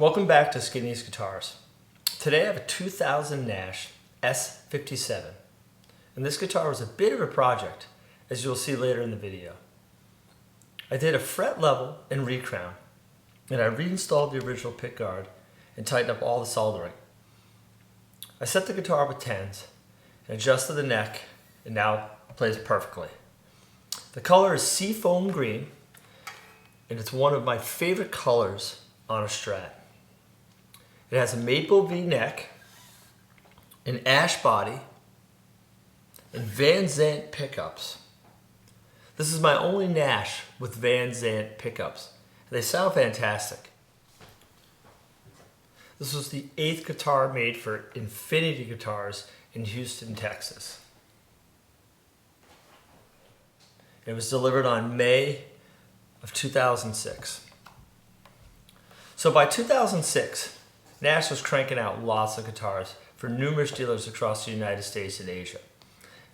Welcome back to Skinny's Guitars. Today I have a 2000 Nash S-57. And this guitar was a bit of a project, as you'll see later in the video. I did a fret level and recrown, and I reinstalled the original pickguard and tightened up all the soldering. I set the guitar with 10s and adjusted the neck, and now it plays perfectly. The color is Seafoam Green, and it's one of my favorite colors on a Strat. It has a maple V neck, an ash body, and Van Zandt pickups. This is my only Nash with Van Zandt pickups. They sound fantastic. This was the 8th guitar made for Infinity Guitars in Houston, Texas. It was delivered on May of 2006. So by 2006, Nash was cranking out lots of guitars for numerous dealers across the United States and Asia.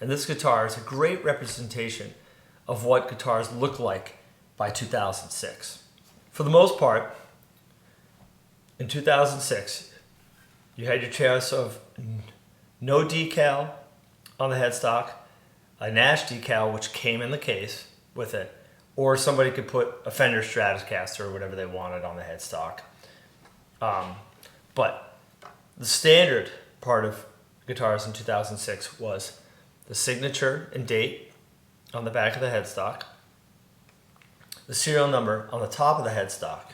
And this guitar is a great representation of what guitars look like by 2006. For the most part, in 2006, you had your choice of no decal on the headstock, a Nash decal which came in the case with it, or somebody could put a Fender Stratocaster or whatever they wanted on the headstock. But the standard part of guitars in 2006 was the signature and date on the back of the headstock, the serial number on the top of the headstock.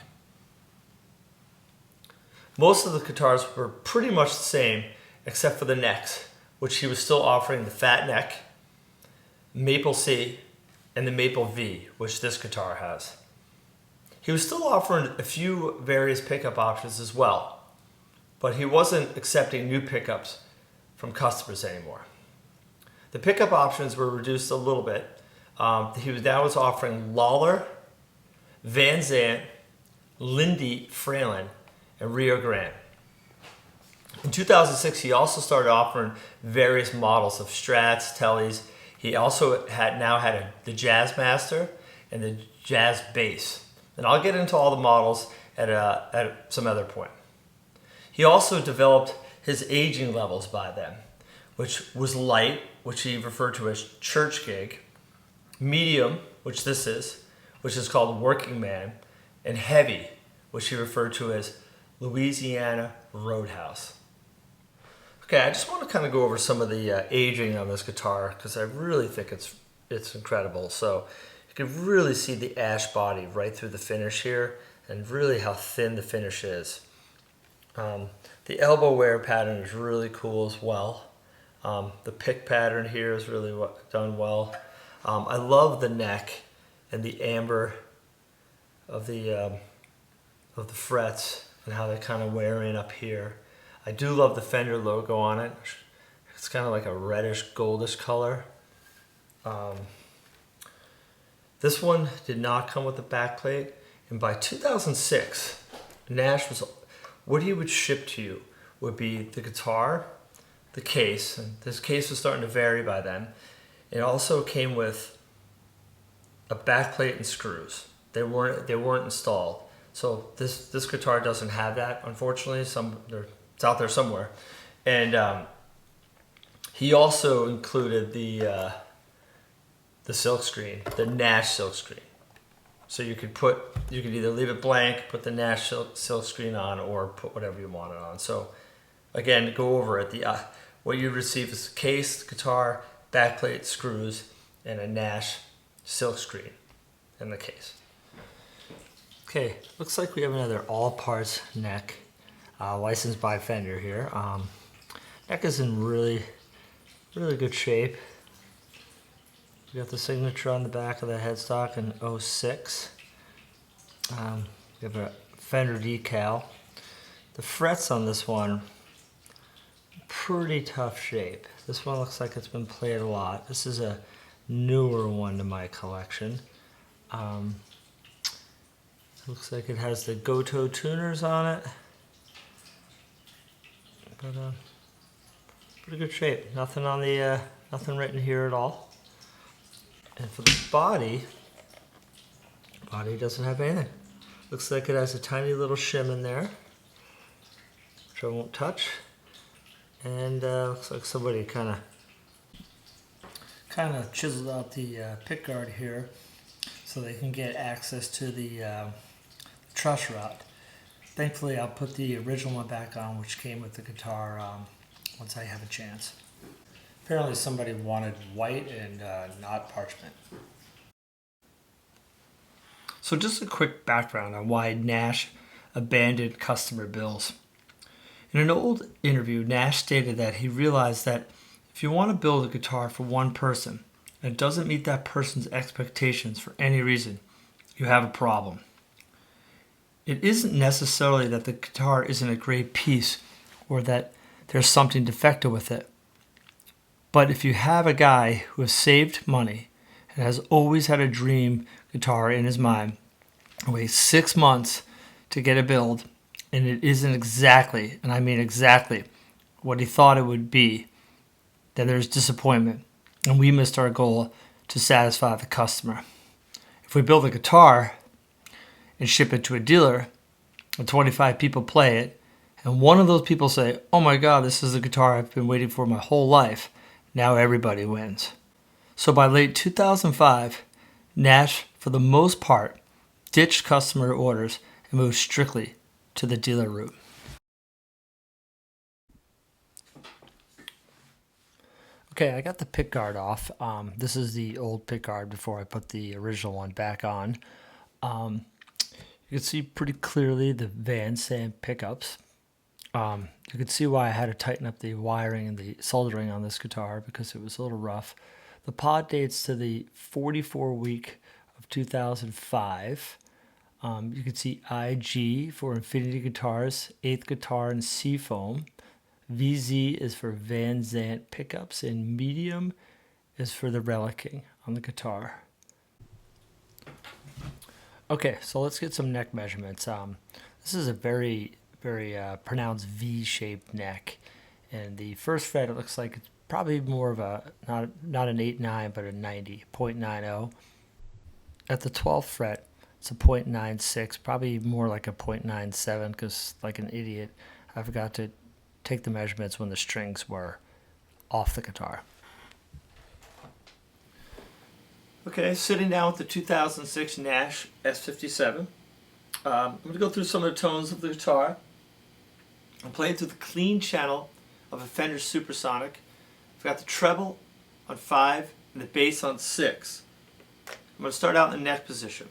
Most of the guitars were pretty much the same except for the necks, which he was still offering the fat neck, maple C, and the maple V, which this guitar has. He was still offering a few various pickup options as well, but he wasn't accepting new pickups from customers anymore. The pickup options were reduced a little bit. He now was offering Lawler, Van Zandt, Lindy, Fralin, and Rio Grande. In 2006, he also started offering various models of Strats, Tellys. He also had the Jazz Master and the Jazz Bass. And I'll get into all the models at some other point. He also developed his aging levels by then, which was light, which he referred to as church gig, medium, which this is, which is called working man, and heavy, which he referred to as Louisiana Roadhouse. Okay, I just want to kind of go over some of the aging on this guitar because I really think it's incredible. So you can really see the ash body right through the finish here and really how thin the finish is. The elbow wear pattern is really cool as well. The pick pattern here is really done well. I love the neck and the amber of the frets and how they kind of wear in up here. I do love the Fender logo on it. It's kind of like a reddish goldish color. This one did not come with a backplate, and by 2006, Nash was, what he would ship to you would be the guitar, the case, and this case was starting to vary by then. It also came with a backplate and screws. They weren't installed. So this guitar doesn't have that, unfortunately. It's out there somewhere. And he also included the silkscreen, the Nash silkscreen. So you could either leave it blank, put the Nash silkscreen on, or put whatever you wanted on. So again, to go over it, what you receive is a case, guitar, backplate, screws, and a Nash silkscreen in the case. Okay, looks like we have another all parts neck, licensed by Fender here. Neck is in really good shape. We got the signature on the back of the headstock in 06. We have a Fender decal. The frets on this one, pretty tough shape. This one looks like it's been played a lot. This is a newer one to my collection. Looks like it has the Goto tuners on it. But pretty good shape. Nothing on the nothing written here at all. And for the body doesn't have anything. Looks like it has a tiny little shim in there. which I won't touch. And looks like somebody kind of chiseled out the pick guard here so they can get access to the truss rod. Thankfully, I'll put the original one back on, which came with the guitar, once I have a chance. Apparently somebody wanted white and not parchment. So just a quick background on why Nash abandoned customer bills. In an old interview, Nash stated that he realized that if you want to build a guitar for one person and it doesn't meet that person's expectations for any reason, you have a problem. It isn't necessarily that the guitar isn't a great piece or that there's something defective with it. But if you have a guy who has saved money and has always had a dream guitar in his mind, and waits 6 months to get a build, and it isn't exactly, and I mean exactly, what he thought it would be, then there's disappointment, and we missed our goal to satisfy the customer. If we build a guitar and ship it to a dealer, and 25 people play it, and one of those people say, "Oh my God, this is the guitar I've been waiting for my whole life," now everybody wins. So by late 2005, Nash, for the most part, ditched customer orders and moved strictly to the dealer route. Okay, I got the pick guard off. This is the old pick guard before I put the original one back on. You can see pretty clearly the Van Sant pickups. You can see why I had to tighten up the wiring and the soldering on this guitar because it was a little rough. The pod dates to the 44 week of 2005. You can see IG for Infinity Guitars, 8th guitar in Seafoam. VZ is for Van Sant pickups, and medium is for the relicking on the guitar. Okay, so let's get some neck measurements. This is a very pronounced V-shaped neck, and the first fret, it looks like it's probably more of a not an 8-9 but a 90, 0.90. At the 12th fret, it's a 0.96, probably more like a 0.97 because, like an idiot, I forgot to take the measurements when the strings were off the guitar. Okay, sitting down with the 2006 Nash S-57. I'm going to go through some of the tones of the guitar. I'm playing through the clean channel of a Fender Supersonic. I've got the treble on 5 and the bass on 6. I'm going to start out in the neck position.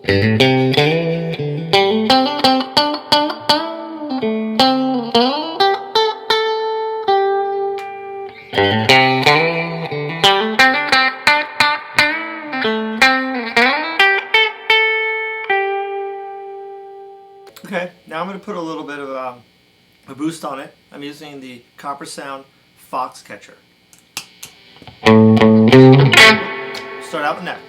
Okay, now I'm going to put a little bit of a boost on it. I'm using the Copper Sound Fox Catcher. Start out with neck.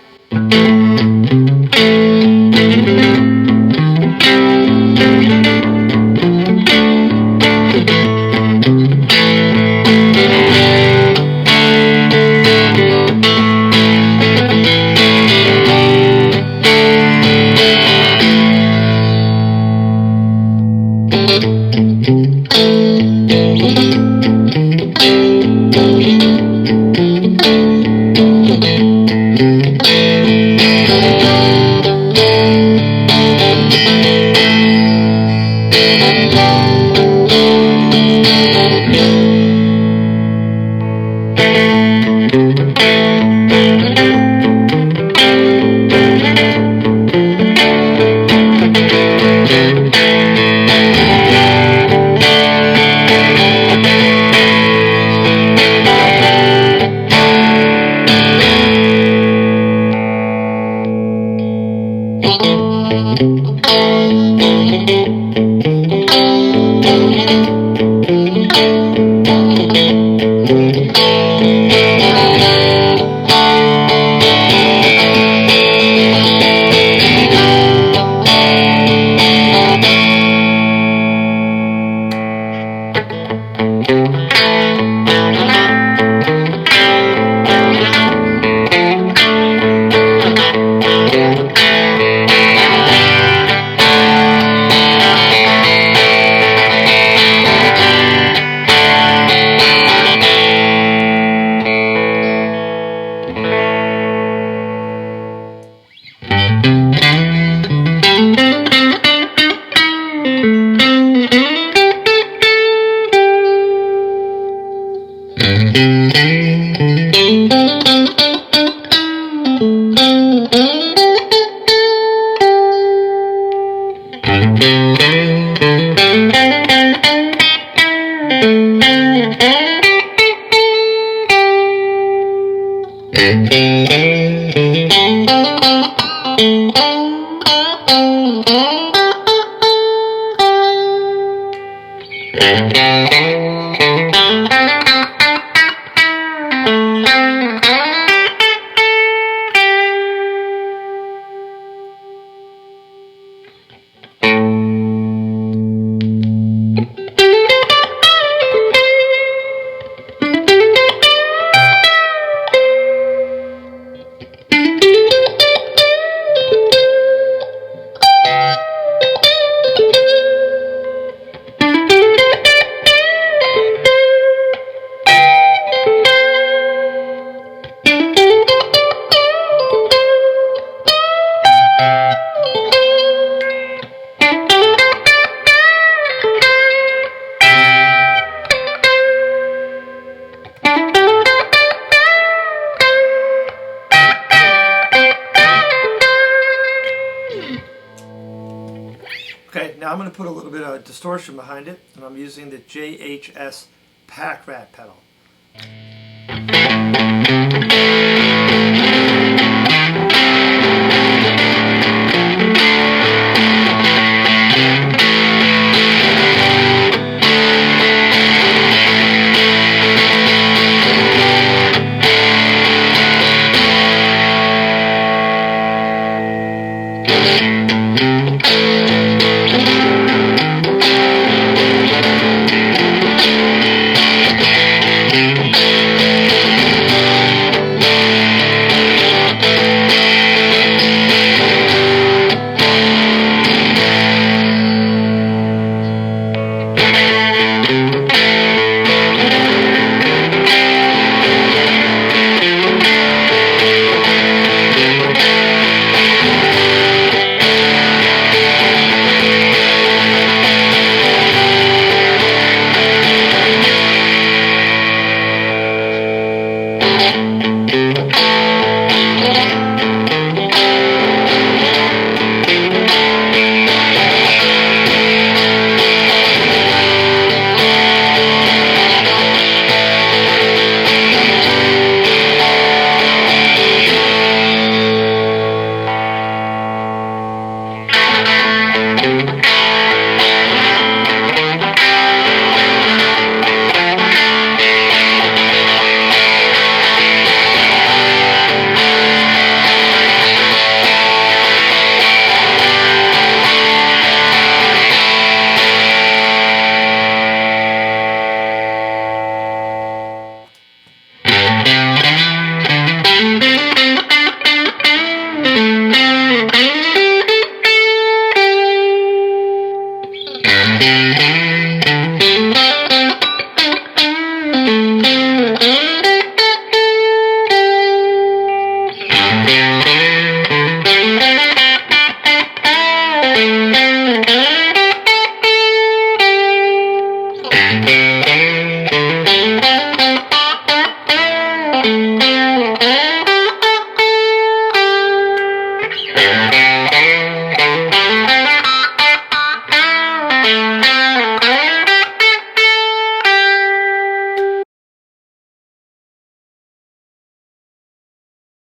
Okay, now I'm going to put a little bit of distortion behind it, and I'm using the JHS Pack Rat pedal.